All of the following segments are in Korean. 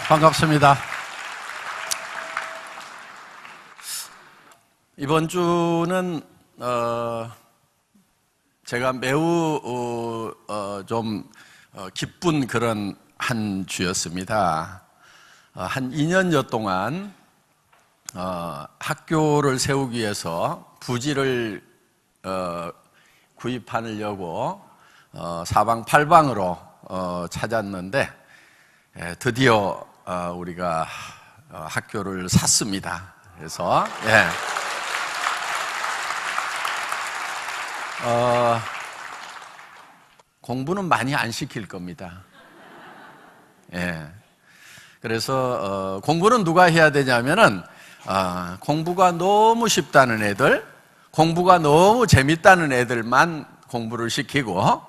반갑습니다. 이번 주는 제가 매우 좀 기쁜 그런 한 주였습니다. 한 2년여 동안 학교를 세우기 위해서 부지를 구입하려고 사방팔방으로 찾았는데 드디어 우리가 학교를 샀습니다. 그래서 공부는 많이 안 시킬 겁니다. 그래서 공부는 누가 해야 되냐면은 공부가 너무 쉽다는 애들, 공부가 너무 재밌다는 애들만 공부를 시키고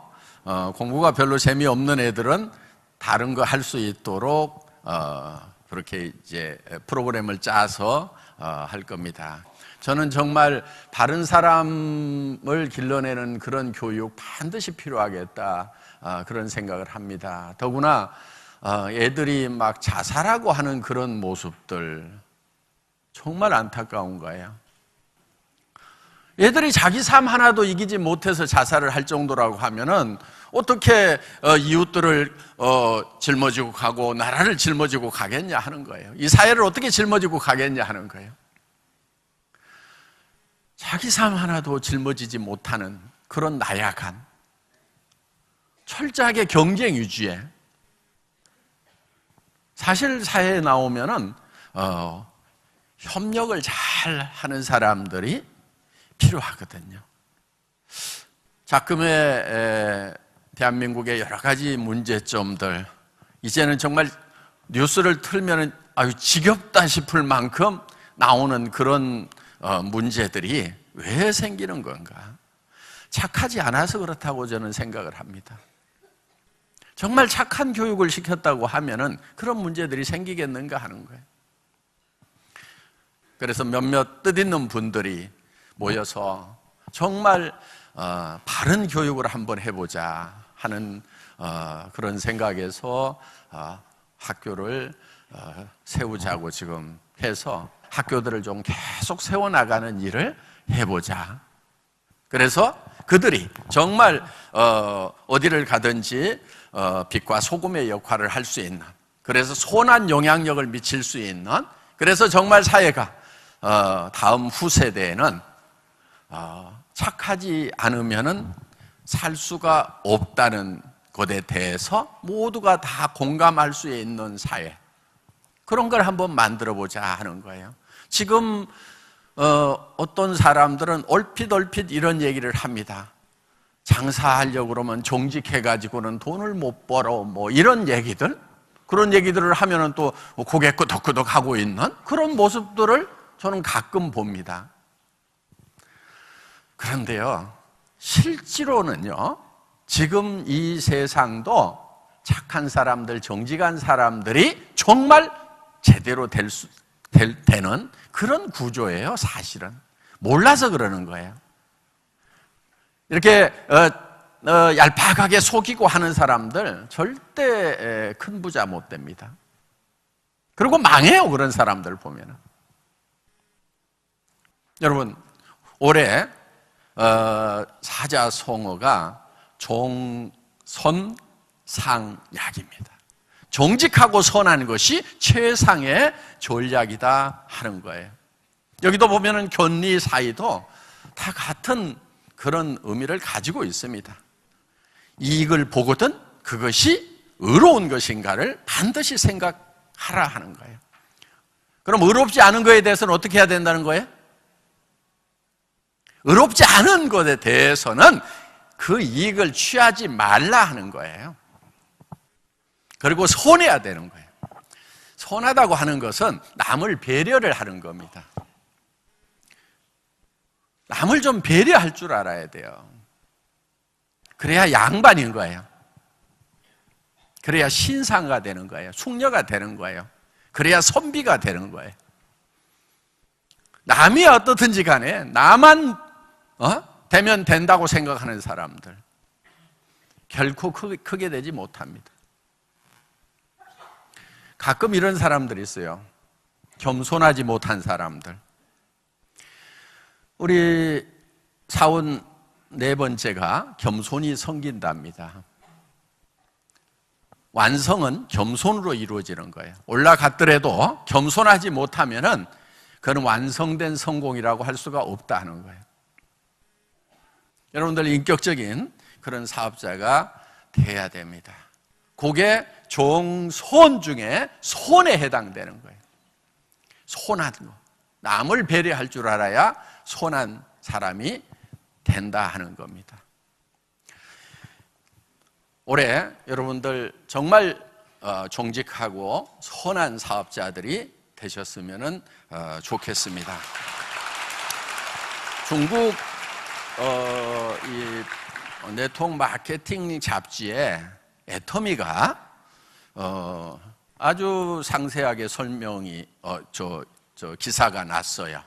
공부가 별로 재미없는 애들은 다른 거 할 수 있도록 그렇게 이제 프로그램을 짜서 할 겁니다. 저는 정말 바른 사람을 길러내는 그런 교육 반드시 필요하겠다, 그런 생각을 합니다. 더구나 애들이 막 자살하고 하는 그런 모습들 정말 안타까운 거예요. 애들이 자기 삶 하나도 이기지 못해서 자살을 할 정도라고 하면은 어떻게 이웃들을 짊어지고 가고 나라를 짊어지고 가겠냐 하는 거예요. 이 사회를 어떻게 짊어지고 가겠냐 하는 거예요. 자기 삶 하나도 짊어지지 못하는 그런 나약한, 철저하게 경쟁 위주의, 사실 사회에 나오면은 협력을 잘 하는 사람들이 필요하거든요. 작금의 대한민국의 여러 가지 문제점들, 이제는 정말 뉴스를 틀면 아유 지겹다 싶을 만큼 나오는 그런 문제들이 왜 생기는 건가? 착하지 않아서 그렇다고 저는 생각을 합니다. 정말 착한 교육을 시켰다고 하면은 그런 문제들이 생기겠는가 하는 거예요. 그래서 몇몇 뜻있는 분들이 모여서 정말 바른 교육을 한번 해보자 하는 그런 생각에서 학교를 세우자고 지금 해서 학교들을 좀 계속 세워나가는 일을 해보자. 그래서 그들이 정말 어디를 가든지 빛과 소금의 역할을 할 수 있는, 그래서 선한 영향력을 미칠 수 있는, 그래서 정말 사회가 다음 후세대에는 착하지 않으면은 살 수가 없다는 것에 대해서 모두가 다 공감할 수 있는 사회, 그런 걸 한번 만들어 보자 하는 거예요. 지금 어떤 사람들은 얼핏 이런 얘기를 합니다. 장사하려고 그러면 정직해가지고는 돈을 못 벌어, 뭐 이런 얘기들, 그런 얘기들을 하면은 또 고개 끄덕끄덕 하고 있는 그런 모습들을 저는 가끔 봅니다. 그런데요, 실제로는요, 지금 이 세상도 착한 사람들, 정직한 사람들이 정말 제대로 되는 그런 구조예요, 사실은. 몰라서 그러는 거예요. 이렇게 얄팍하게 속이고 하는 사람들 절대 큰 부자 못 됩니다. 그리고 망해요, 그런 사람들 보면은. 여러분, 올해 사자성어가 종선상약입니다. 정직하고 선한 것이 최상의 전략이다 하는 거예요. 여기도 보면은 견리 사이도 다 같은 그런 의미를 가지고 있습니다. 이익을 보거든 그것이 의로운 것인가를 반드시 생각하라 하는 거예요. 그럼 의롭지 않은 것에 대해서는 어떻게 해야 된다는 거예요? 의롭지 않은 것에 대해서는 그 이익을 취하지 말라 하는 거예요. 그리고 선해야 되는 거예요. 선하다고 하는 것은 남을 배려를 하는 겁니다. 남을 좀 배려할 줄 알아야 돼요. 그래야 양반인 거예요. 그래야 신상가 되는 거예요. 숙녀가 되는 거예요. 그래야 선비가 되는 거예요. 남이 어떻든지 간에 나만 되면 된다고 생각하는 사람들 결코 크게 되지 못합니다. 가끔 이런 사람들이 있어요. 겸손하지 못한 사람들. 우리 사원 네 번째가 겸손이 섬긴답니다. 완성은 겸손으로 이루어지는 거예요. 올라갔더라도 겸손하지 못하면은 그건 완성된 성공이라고 할 수가 없다는 거예요. 여러분들 인격적인 그런 사업자가 돼야 됩니다. 그게 종손 중에 손에 해당되는 거예요. 손한 거. 남을 배려할 줄 알아야 손한 사람이 된다 하는 겁니다. 올해 여러분들 정말 정직하고 선한 사업자들이 되셨으면 좋겠습니다. 중국 이 네트워크 마케팅 잡지에 애터미가 아주 상세하게 설명이 기사가 났어요.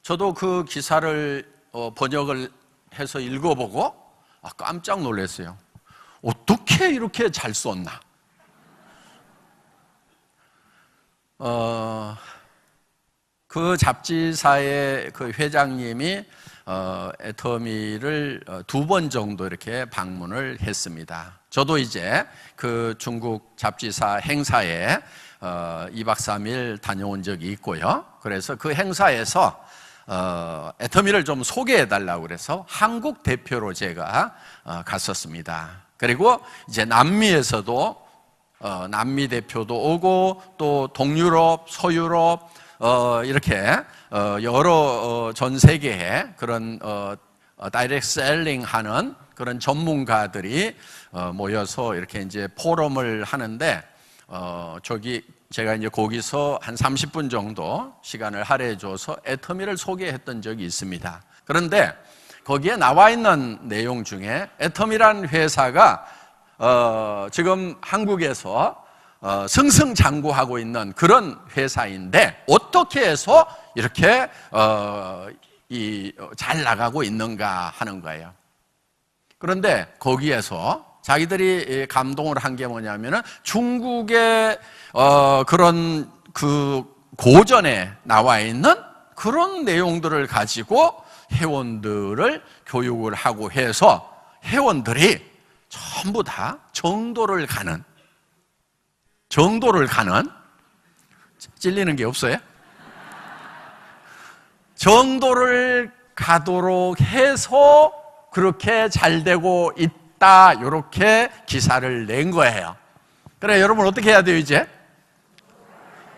저도 그 기사를 번역을 해서 읽어보고 깜짝 놀랐어요. 어떻게 이렇게 잘 썼나? 그 잡지사의 그 회장님이 애터미를 2번 정도 이렇게 방문을 했습니다. 저도 이제 그 중국 잡지사 행사에 2박 3일 다녀온 적이 있고요. 그래서 그 행사에서 애터미를 좀 소개해 달라고 그래서 한국 대표로 제가 갔었습니다. 그리고 이제 남미에서도 남미 대표도 오고 또 동유럽, 서유럽 이렇게 여러 전 세계에 그런 다이렉트 셀링 하는 그런 전문가들이 모여서 이렇게 이제 포럼을 하는데 제가 이제 거기서 한 30분 정도 시간을 할애해 줘서 애터미를 소개했던 적이 있습니다. 그런데 거기에 나와 있는 내용 중에 애터미라는 회사가 지금 한국에서 승승장구하고 있는 그런 회사인데 어떻게 해서 이렇게 잘 나가고 있는가 하는 거예요. 그런데 거기에서 자기들이 감동을 한 게 뭐냐면은 중국의 그런 그 고전에 나와 있는 그런 내용들을 가지고 회원들을 교육을 하고 해서 회원들이 전부 다 정도를 가는 찔리는 게 없어요? 정도를 가도록 해서 그렇게 잘 되고 있다 이렇게 기사를 낸 거예요. 그래 여러분 어떻게 해야 돼요 이제?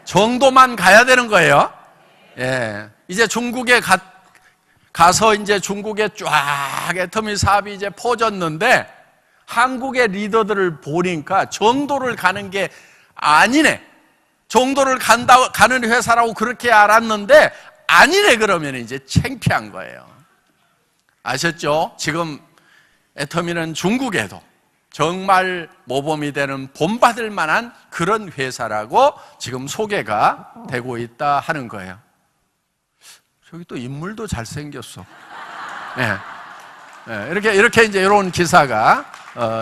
정도만 가야 되는 거예요. 예, 이제 중국에 가서 이제 중국에 쫙 애터미 사업이 이제 퍼졌는데 한국의 리더들을 보니까 정도를 가는 게 아니네. 정도를 가는 회사라고 그렇게 알았는데 아니네 그러면 이제 창피한 거예요. 아셨죠? 지금 애터미는 중국에도 정말 모범이 되는 본받을 만한 그런 회사라고 지금 소개가 되고 있다 하는 거예요. 저기 또 인물도 잘생겼어. 네. 네. 이렇게 이제 이런 기사가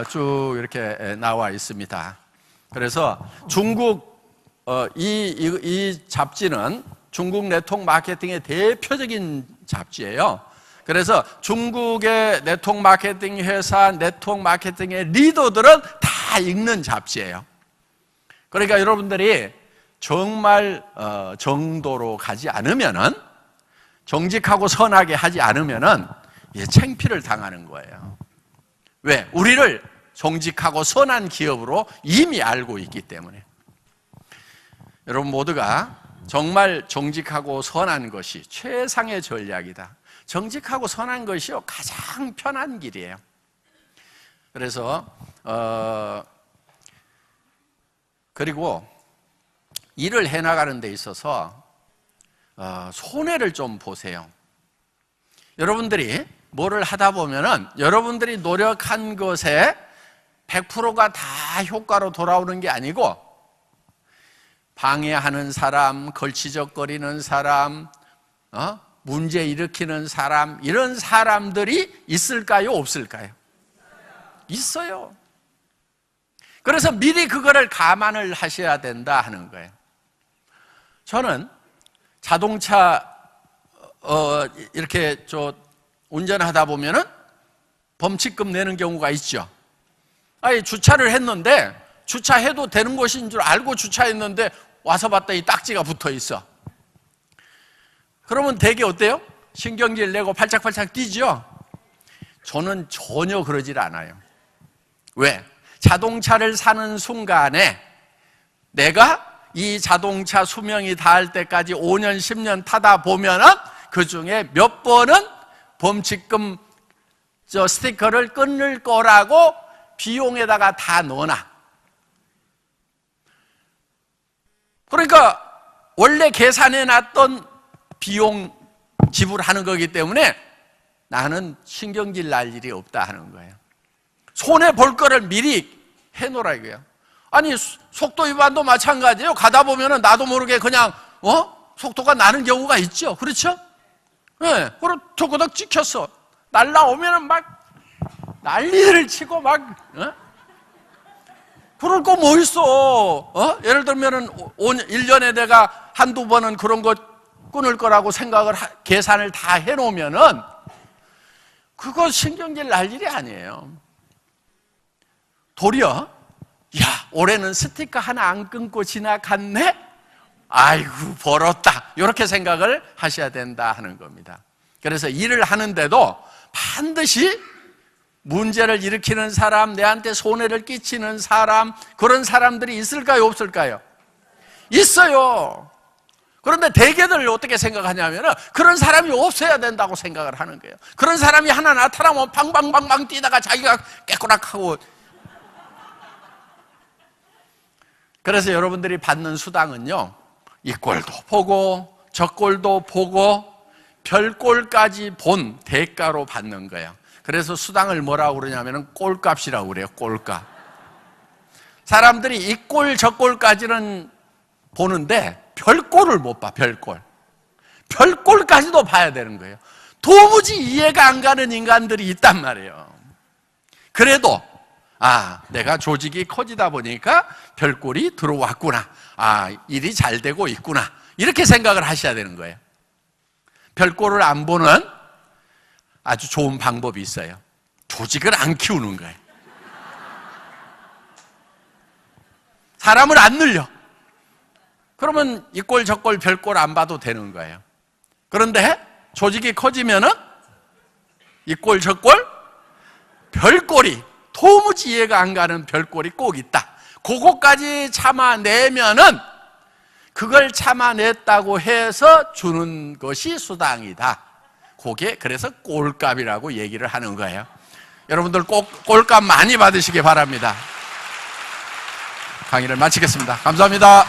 쭉 이렇게 나와 있습니다. 그래서 중국 이 잡지는 중국 네트워크 마케팅의 대표적인 잡지예요. 그래서 중국의 네트워크 마케팅 회사, 네트워크 마케팅의 리더들은 다 읽는 잡지예요. 그러니까 여러분들이 정말 정도로 가지 않으면은 정직하고 선하게 하지 않으면은 창피를 당하는 거예요. 왜? 우리를 정직하고 선한 기업으로 이미 알고 있기 때문에. 여러분 모두가 정말 정직하고 선한 것이 최상의 전략이다. 정직하고 선한 것이요 가장 편한 길이에요. 그래서 그리고 일을 해나가는 데 있어서 손해를 좀 보세요. 여러분들이 뭐를 하다 보면은 여러분들이 노력한 것에 100%가 다 효과로 돌아오는 게 아니고 방해하는 사람, 걸치적거리는 사람, 문제 일으키는 사람, 이런 사람들이 있을까요? 없을까요? 있어요. 그래서 미리 그거를 감안을 하셔야 된다 하는 거예요. 저는 자동차 이렇게 운전하다 보면은 범칙금 내는 경우가 있죠. 아니, 주차를 했는데 주차해도 되는 곳인 줄 알고 주차했는데 와서 봤더니 딱지가 붙어 있어. 그러면 되게 어때요? 신경질 내고 팔짝팔짝 뛰죠? 저는 전혀 그러질 않아요. 왜? 자동차를 사는 순간에 내가 이 자동차 수명이 닿을 때까지 5년, 10년 타다 보면은 그 중에 몇 번은 범칙금 스티커를 끊을 거라고 비용에다가 다 넣어놔. 그러니까 원래 계산해놨던 비용 지불하는 거기 때문에 나는 신경질 날 일이 없다 하는 거예요. 손해 볼 거를 미리 해놓으라 이거예요. 아니, 속도 위반도 마찬가지예요. 가다 보면은 나도 모르게 그냥 속도가 나는 경우가 있죠. 그렇죠? 예, 그리고 토그덕 찍혔어. 날라오면은 막 난리를 치고 막 그럴 거 뭐 있어? 예를 들면은 1년에 내가 한두 번은 그런 거 끊을 거라고 생각을 계산을 다 해놓으면은 그거 신경질 날 일이 아니에요. 도리어 올해는 스티커 하나 안 끊고 지나갔네? 아이고 벌었다, 이렇게 생각을 하셔야 된다 하는 겁니다. 그래서 일을 하는데도 반드시 문제를 일으키는 사람, 내한테 손해를 끼치는 사람, 그런 사람들이 있을까요, 없을까요? 있어요. 그런데 대개들 어떻게 생각하냐면 그런 사람이 없어야 된다고 생각을 하는 거예요. 그런 사람이 하나 나타나면 방방방방 뛰다가 자기가 깨꼬락하고. 그래서 여러분들이 받는 수당은요, 이 꼴도 보고 저 꼴도 보고 별꼴까지 본 대가로 받는 거예요. 그래서 수당을 뭐라고 그러냐면 꼴값이라고 그래요. 꼴값. 사람들이 이 꼴 저 꼴까지는 보는데 별꼴을 못 봐. 별꼴까지도 봐야 되는 거예요. 도무지 이해가 안 가는 인간들이 있단 말이에요. 그래도 내가 조직이 커지다 보니까 별꼴이 들어왔구나, 일이 잘 되고 있구나, 이렇게 생각을 하셔야 되는 거예요. 별꼴을 안 보는 아주 좋은 방법이 있어요. 조직을 안 키우는 거예요. 사람을 안 늘려. 그러면 이 꼴 저 꼴 별꼴 안 봐도 되는 거예요. 그런데 조직이 커지면은 이 꼴 저 꼴 별꼴이, 도무지 이해가 안 가는 별꼴이 꼭 있다. 그거까지 참아내면은 그걸 참아냈다고 해서 주는 것이 수당이다. 그게 그래서 꼴값이라고 얘기를 하는 거예요. 여러분들 꼭 꼴값 많이 받으시기 바랍니다. 강의를 마치겠습니다. 감사합니다.